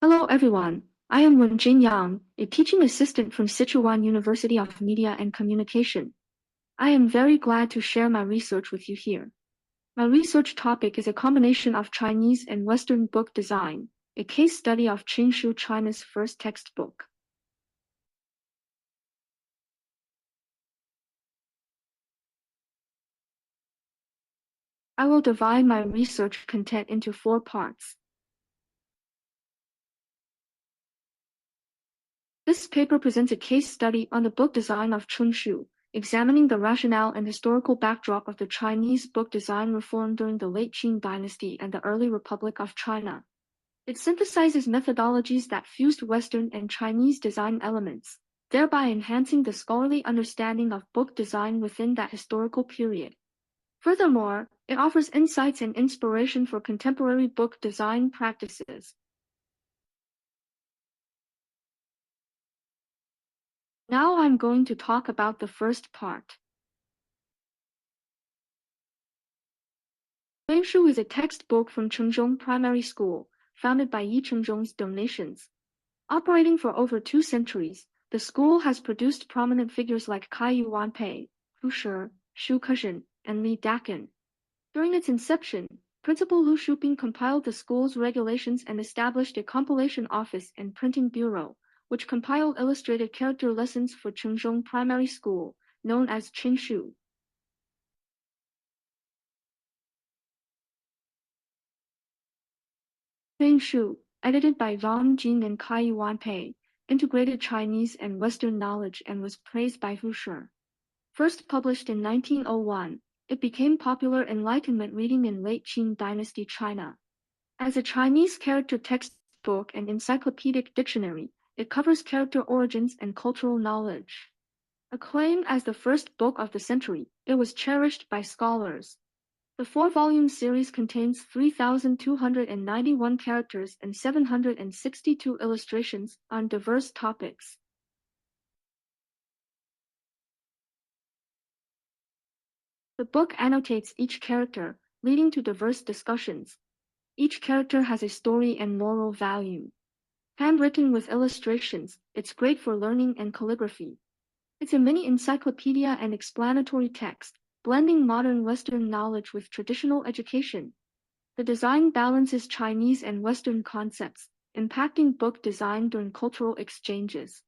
Hello everyone, I am Wenjin Yang, a teaching assistant from Sichuan University of Media and Communication. I am very glad to share my research with you here. My research topic is a combination of Chinese and Western book design, a case study of Chengshu, China's first textbook. I will divide my research content into four parts. This paper presents a case study on the book design of Chengshu, examining the rationale and historical backdrop of the Chinese book design reform during the late Qing dynasty and the early Republic of China. It synthesizes methodologies that fused Western and Chinese design elements, thereby enhancing the scholarly understanding of book design within that historical period. Furthermore, it offers insights and inspiration for contemporary book design practices. Now I'm going to talk about the first part. Chengshu is a textbook from Chengzhong Primary School, founded by Yi Chengzhong's donations. Operating for over 2 centuries, the school has produced prominent figures like Kai Yuanpei, Hu Shi, Shu Kexin, and Li Dakan. During its inception, Principal Lu Shuping compiled the school's regulations and established a compilation office and printing bureau, which compiled illustrated character lessons for Chengzhong Primary School, known as Chengshu. Chengshu, edited by Wang Jing and Kai Yuanpei, integrated Chinese and Western knowledge and was praised by Hu Shi. First published in 1901, it became popular Enlightenment reading in late Qing dynasty China. As a Chinese character textbook and encyclopedic dictionary, it covers character origins and cultural knowledge. Acclaimed as the first book of the century, it was cherished by scholars. The four-volume series contains 3,291 characters and 762 illustrations on diverse topics. The book annotates each character, leading to diverse discussions. Each character has a story and moral value. Handwritten with illustrations, it's great for learning and calligraphy. It's a mini encyclopedia and explanatory text, blending modern Western knowledge with traditional education. The design balances Chinese and Western concepts, impacting book design during cultural exchanges.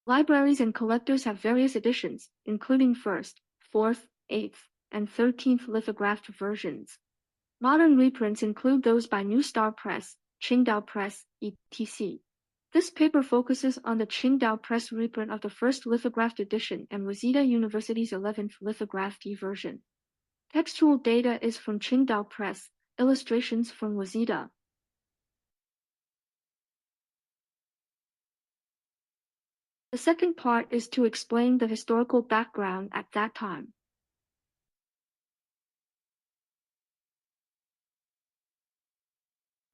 Libraries and collectors have various editions, including 1st, 4th, 8th, and 13th lithographed versions. Modern reprints include those by New Star Press, Qingdao Press, etc. This paper focuses on the Qingdao Press reprint of the first lithographed edition and Waseda University's 11th lithographed version. Textual data is from Qingdao Press, illustrations from Waseda. The second part is to explain the historical background at that time.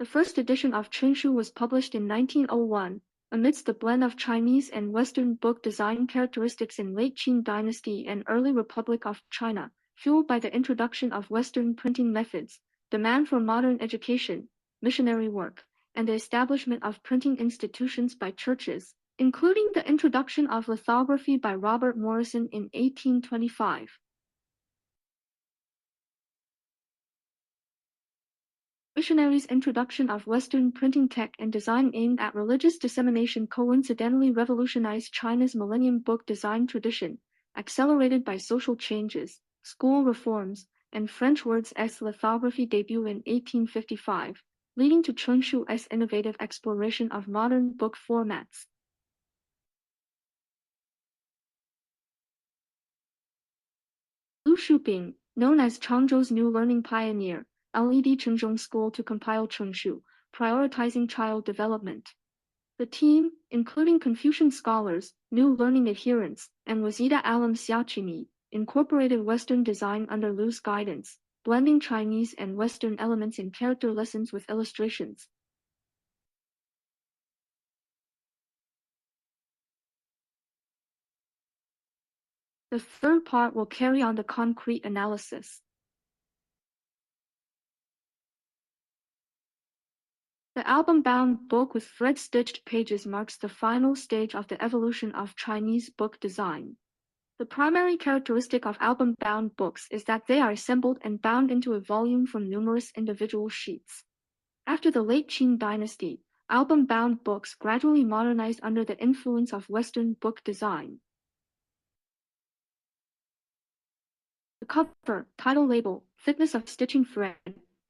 The first edition of Chengshu was published in 1901, amidst the blend of Chinese and Western book design characteristics in late Qing dynasty and early Republic of China, fueled by the introduction of Western printing methods, demand for modern education, missionary work, and the establishment of printing institutions by churches, including the introduction of lithography by Robert Morrison in 1825. Missionaries' introduction of Western printing tech and design aimed at religious dissemination coincidentally revolutionized China's millennium book design tradition, accelerated by social changes, school reforms, and French words-s lithography debut in 1855, leading to Chengshu's innovative exploration of modern book formats. Lu Shuping, known as Changzhou's new learning pioneer, led Chengzhong School to compile Chengshu, prioritizing child development. The team, including Confucian scholars, New Learning adherents, and Waseda alum Xiaoqimi, incorporated Western design under Lu's guidance, blending Chinese and Western elements in character lessons with illustrations. The third part will carry on the concrete analysis. The album-bound book with thread-stitched pages marks the final stage of the evolution of Chinese book design. The primary characteristic of album-bound books is that they are assembled and bound into a volume from numerous individual sheets. After the late Qing dynasty, album-bound books gradually modernized under the influence of Western book design. The cover, title label, thickness of stitching thread,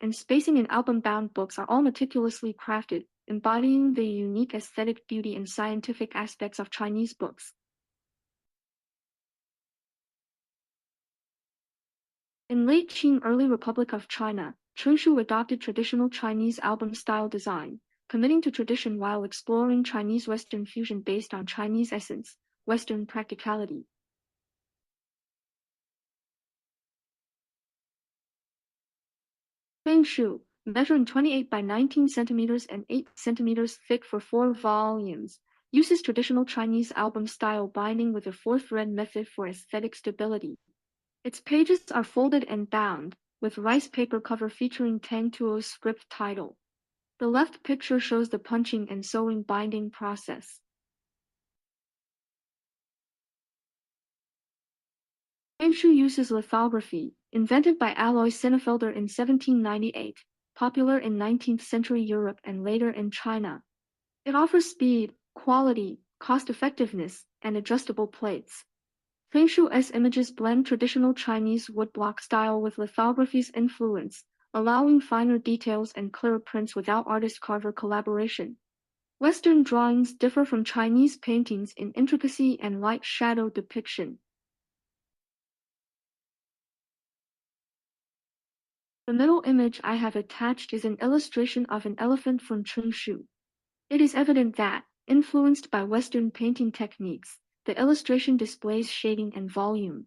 and spacing in album-bound books are all meticulously crafted, embodying the unique aesthetic beauty and scientific aspects of Chinese books. In late Qing early Republic of China, Chengshu adopted traditional Chinese album-style design, committing to tradition while exploring Chinese-Western fusion based on Chinese essence, Western practicality. Chengshu, measuring 28 by 19 centimeters and 8 centimeters thick for 4 volumes, uses traditional Chinese album-style binding with a 4-thread method for aesthetic stability. Its pages are folded and bound, with rice paper cover featuring Tang Tuo's script title. The left picture shows the punching and sewing binding process. Chengshu uses lithography, invented by Alois Senefelder in 1798, popular in 19th century Europe and later in China. It offers speed, quality, cost-effectiveness, and adjustable plates. Chengshu's images blend traditional Chinese woodblock style with lithography's influence, allowing finer details and clearer prints without artist-carver collaboration. Western drawings differ from Chinese paintings in intricacy and light shadow depiction. The middle image I have attached is an illustration of an elephant from Chengshu. It is evident that, influenced by Western painting techniques, the illustration displays shading and volume.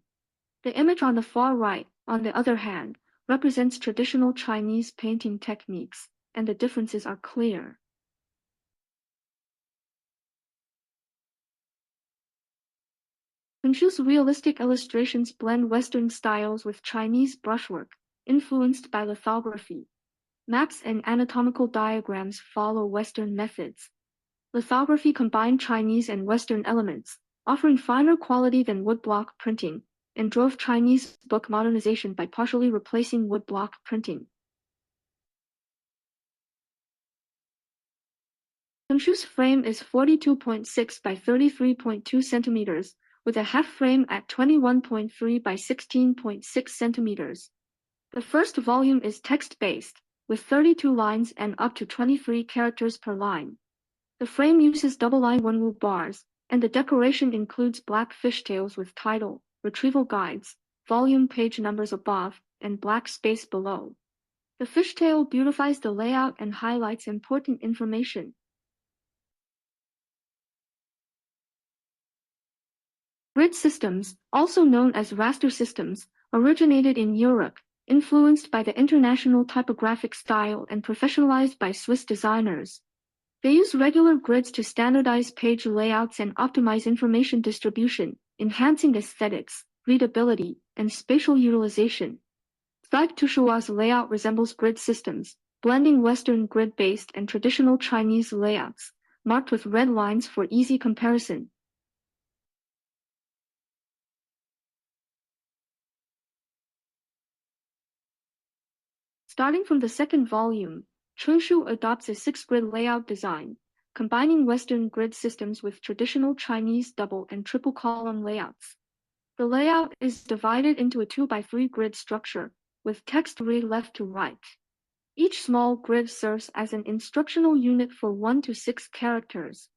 The image on the far right, on the other hand, represents traditional Chinese painting techniques, and the differences are clear. Chengshu's realistic illustrations blend Western styles with Chinese brushwork, influenced by lithography. Maps and anatomical diagrams follow Western methods. Lithography combined Chinese and Western elements, offering finer quality than woodblock printing, and drove Chinese book modernization by partially replacing woodblock printing. Chengshu's frame is 42.6 by 33.2 centimeters, with a half frame at 21.3 by 16.6 centimeters. The first volume is text-based, with 32 lines and up to 23 characters per line. The frame uses double-line Wenwu bars, and the decoration includes black fishtails with title, retrieval guides, volume page numbers above, and black space below. The fishtail beautifies the layout and highlights important information. Grid systems, also known as raster systems, originated in Europe, influenced by the international typographic style and professionalized by Swiss designers. They use regular grids to standardize page layouts and optimize information distribution, enhancing aesthetics, readability, and spatial utilization. Taik Tushua's layout resembles grid systems, blending Western grid-based and traditional Chinese layouts, marked with red lines for easy comparison. Starting from the second volume, Chengshu adopts a 6-grid layout design, combining Western grid systems with traditional Chinese double and triple column layouts. The layout is divided into a 2x3 grid structure, with text read left to right. Each small grid serves as an instructional unit for 1 to 6 characters.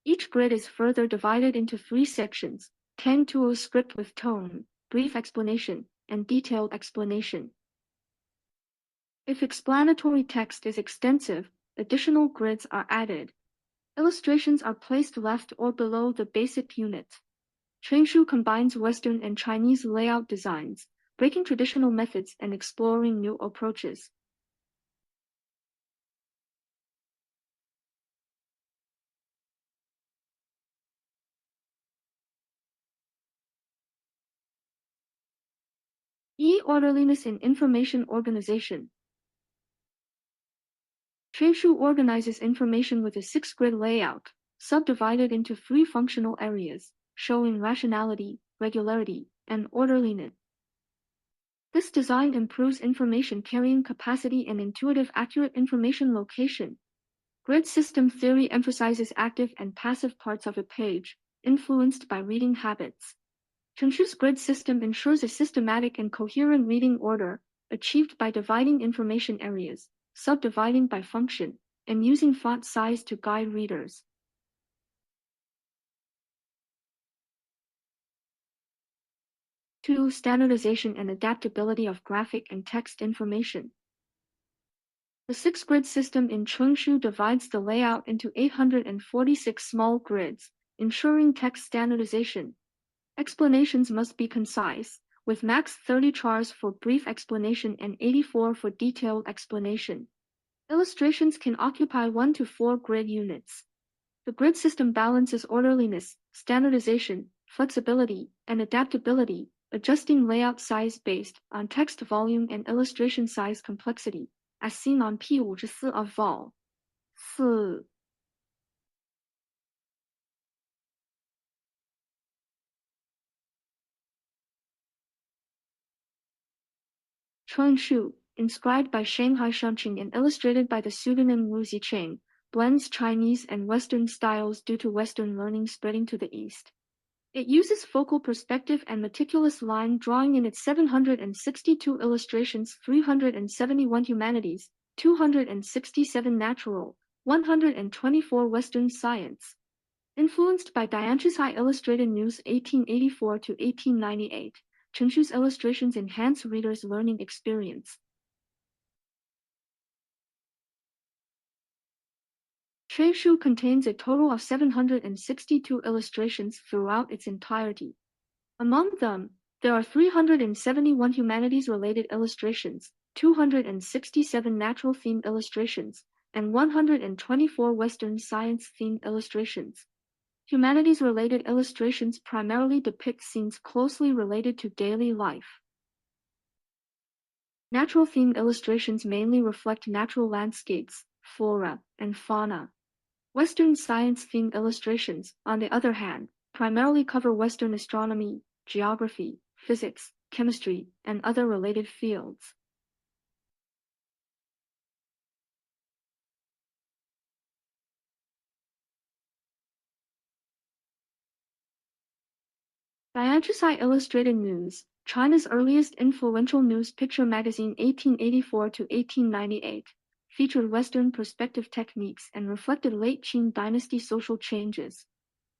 Each grid is further divided into 3 sections, Tang Tuo script with tone, brief explanation, and detailed explanation. If explanatory text is extensive, additional grids are added. Illustrations are placed left or below the basic unit. Chengshu combines Western and Chinese layout designs, breaking traditional methods and exploring new approaches. Orderliness in information organization. Chengshu organizes information with a 6-grid layout, subdivided into 3 functional areas, showing rationality, regularity, and orderliness. This design improves information carrying capacity and intuitive accurate information location. Grid system theory emphasizes active and passive parts of a page, influenced by reading habits. Chengshu's grid system ensures a systematic and coherent reading order, achieved by dividing information areas, subdividing by function, and using font size to guide readers. 2. Standardization and adaptability of graphic and text information. The 6-grid system in Chengshu divides the layout into 846 small grids, ensuring text standardization. Explanations must be concise, with max 30 chars for brief explanation and 84 for detailed explanation. Illustrations can occupy 1 to 4 grid units. The grid system balances orderliness, standardization, flexibility, and adaptability, adjusting layout size based on text volume and illustration size complexity, as seen on P54 of Vol. 4. Chengshu, inscribed by Shanghai Shunqing and illustrated by the pseudonym Wu Zicheng, blends Chinese and Western styles due to Western learning spreading to the East. It uses focal perspective and meticulous line drawing in its 762 illustrations, 371 humanities, 267 natural, 124 Western science. Influenced by Dianchis Illustrated News 1884 to 1898, Chengshu's illustrations enhance readers' learning experience. Chengshu contains a total of 762 illustrations throughout its entirety. Among them, there are 371 humanities-related illustrations, 267 natural-themed illustrations, and 124 Western science-themed illustrations. Humanities-related illustrations primarily depict scenes closely related to daily life. Natural-themed illustrations mainly reflect natural landscapes, flora, and fauna. Western science-themed illustrations, on the other hand, primarily cover Western astronomy, geography, physics, chemistry, and other related fields. Dianchis Illustrated News, China's earliest influential news picture magazine 1884 to 1898, featured Western perspective techniques and reflected late Qing dynasty social changes.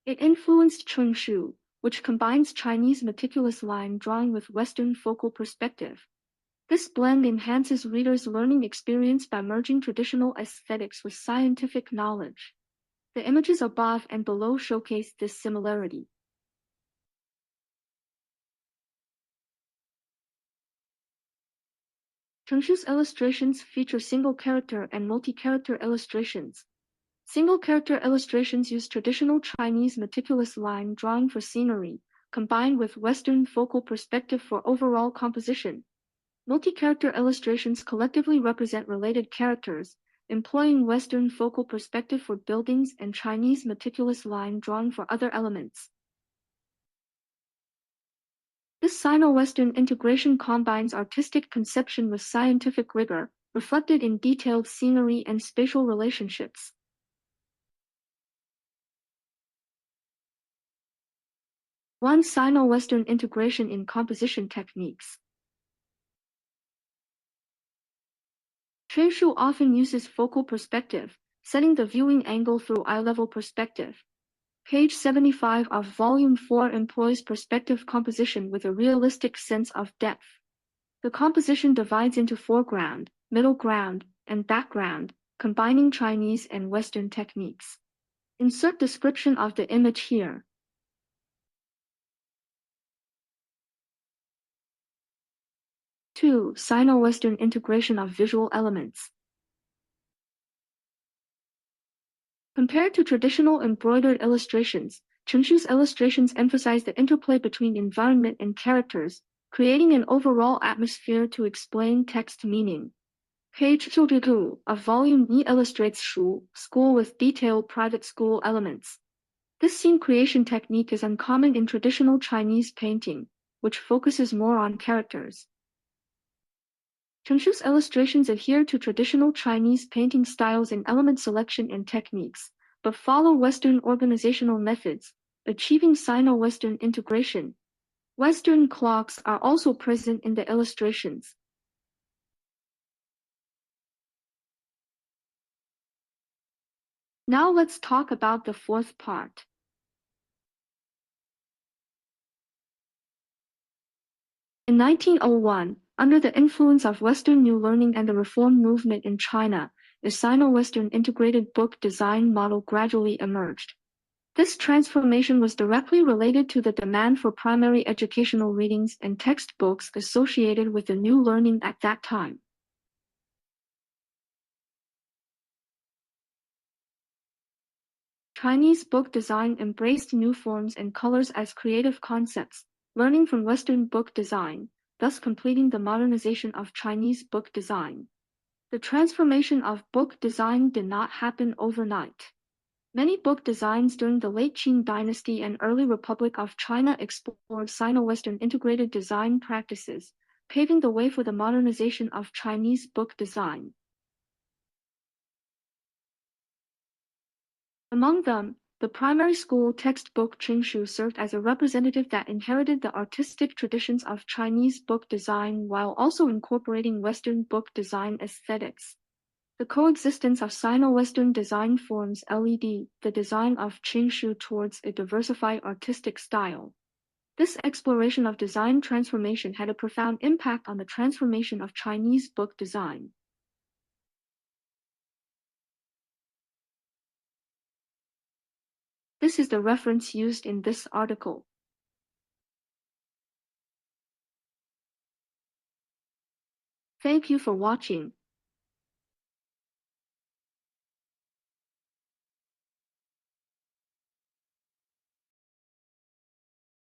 It influenced Chengshu, which combines Chinese meticulous line drawing with Western focal perspective. This blend enhances readers' learning experience by merging traditional aesthetics with scientific knowledge. The images above and below showcase this similarity. Chengshu's illustrations feature single-character and multi-character illustrations. Single-character illustrations use traditional Chinese meticulous line drawing for scenery, combined with Western focal perspective for overall composition. Multi-character illustrations collectively represent related characters, employing Western focal perspective for buildings and Chinese meticulous line drawing for other elements. This Sino-Western integration combines artistic conception with scientific rigor, reflected in detailed scenery and spatial relationships. One Sino-Western integration in composition techniques. Chengshu often uses focal perspective, setting the viewing angle through eye-level perspective. Page 75 of Volume 4 employs perspective composition with a realistic sense of depth. The composition divides into foreground, middle ground, and background, combining Chinese and Western techniques. Insert description of the image here. 2. Sino-Western integration of visual elements. Compared to traditional embroidered illustrations, Chengshu's illustrations emphasize the interplay between environment and characters, creating an overall atmosphere to explain text meaning. Page 62 of Volume E illustrates Shu, school with detailed private school elements. This scene creation technique is uncommon in traditional Chinese painting, which focuses more on characters. Chengshu's illustrations adhere to traditional Chinese painting styles in element selection and techniques, but follow Western organizational methods, achieving Sino-Western integration. Western clocks are also present in the illustrations. Now let's talk about the fourth part. In 1901, under the influence of Western New Learning and the Reform movement in China, a Sino-Western integrated book design model gradually emerged. This transformation was directly related to the demand for primary educational readings and textbooks associated with the new learning at that time. Chinese book design embraced new forms and colors as creative concepts, learning from Western book design, thus completing the modernization of Chinese book design. The transformation of book design did not happen overnight. Many book designs during the late Qing dynasty and early Republic of China explored Sino-Western integrated design practices, paving the way for the modernization of Chinese book design. Among them, the primary school textbook Chengshu served as a representative that inherited the artistic traditions of Chinese book design while also incorporating Western book design aesthetics. The coexistence of Sino-Western design forms LED the design of Chengshu towards a diversified artistic style. This exploration of design transformation had a profound impact on the transformation of Chinese book design. This is the reference used in this article. Thank you for watching.